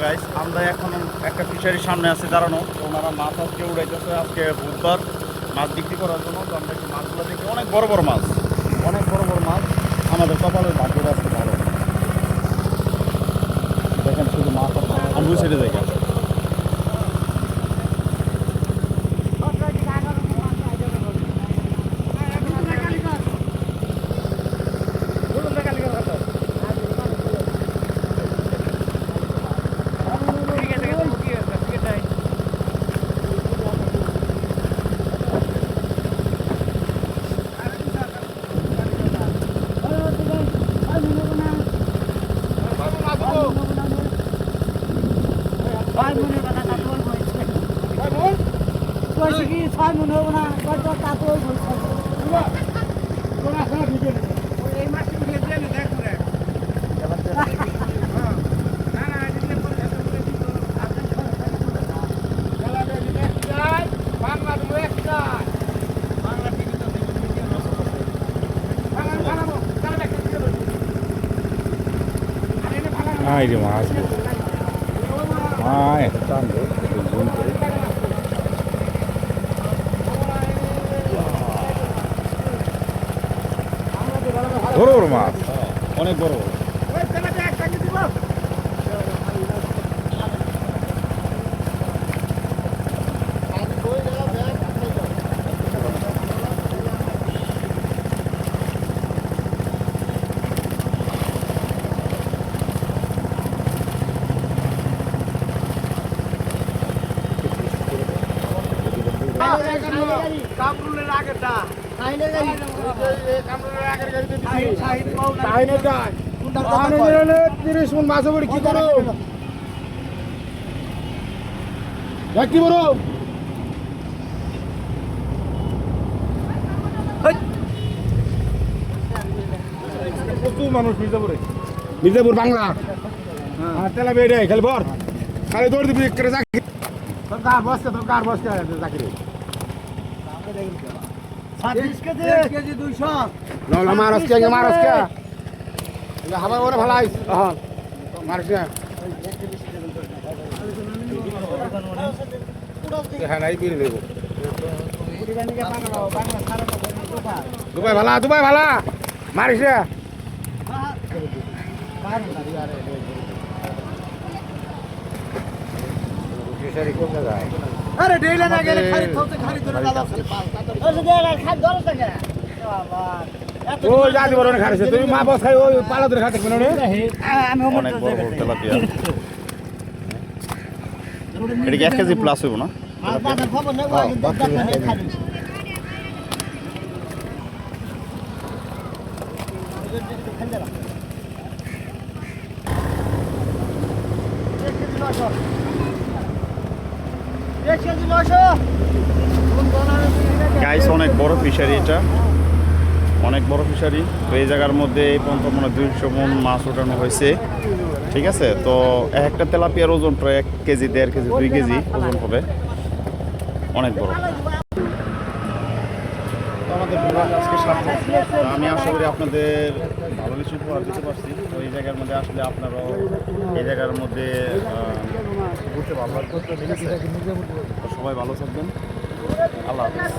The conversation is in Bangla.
গাইস আমরা এখন একটা ফিশারির সামনে আছে দাঁড়ানো, তো ওনারা মাছ আজকে উড়াইতেছে, আজকে বুধবার মাছ বিক্রি করার জন্য। তো আমরা একটু মাছগুলো দেখি, অনেক বড় বড় মাছ, অনেক বড় বড় মাছ। আমাদের কপালের ভাগ্যটা আজকে ভালো, দেখেন শুধু মাছ আর মাছ। আমি ওই সাইডে দেখেন এই যে মাছ বড় বড় মাছ, অনেক বড় বড়। মাছ কি করো কি বড় প্রচুর মানুষ মির্জাপুর বাংলা তেলাপিয়া এটাই খালি বর খালি দৌড় দিবি বসতে তো কার বসতে চাকরি আমার ওরা ভালো দুবাই ভালা দুবাই ভালা মারিস আরে ডেইলে না গেলে খালি থতে খালি ধরে দাদা খালি পাল ওই যে খালি ধরে থাকে ও জাতি বড় না খাইছে তুমি মা বস খাই ওই পালা ধরে খাতে কোন আমি অনেক বড় বড় তেলাপিয়া এটা কি 1 কেজি প্লাস হইব না আর বাজার খবর নেব আগে দেখতে খাই গাইস অনেক বড় ফিশারি, এটা অনেক বড় ফিশারি। তো এই জায়গার মধ্যে এই পর্যন্ত মনে 200 মন মাছ ওঠানো হয়েছে, ঠিক আছে। তো একটা তেলাপিয়ার ওজন প্রায় 1 কেজি 1.5 কেজি 2 কেজি ওজন হবে, অনেক বড়। আমাদের আজকে সার্থক, আমি আশা করি আপনাদের ভালো কিছু উপহার দিতে পারছি। তো এই জায়গার মধ্যে আসলে আপনারাও এই জায়গার মধ্যে ঘুরতে ভালো লাগবে, ঠিক আছে। সবাই ভালো থাকবেন, আল্লাহ হাফেজ।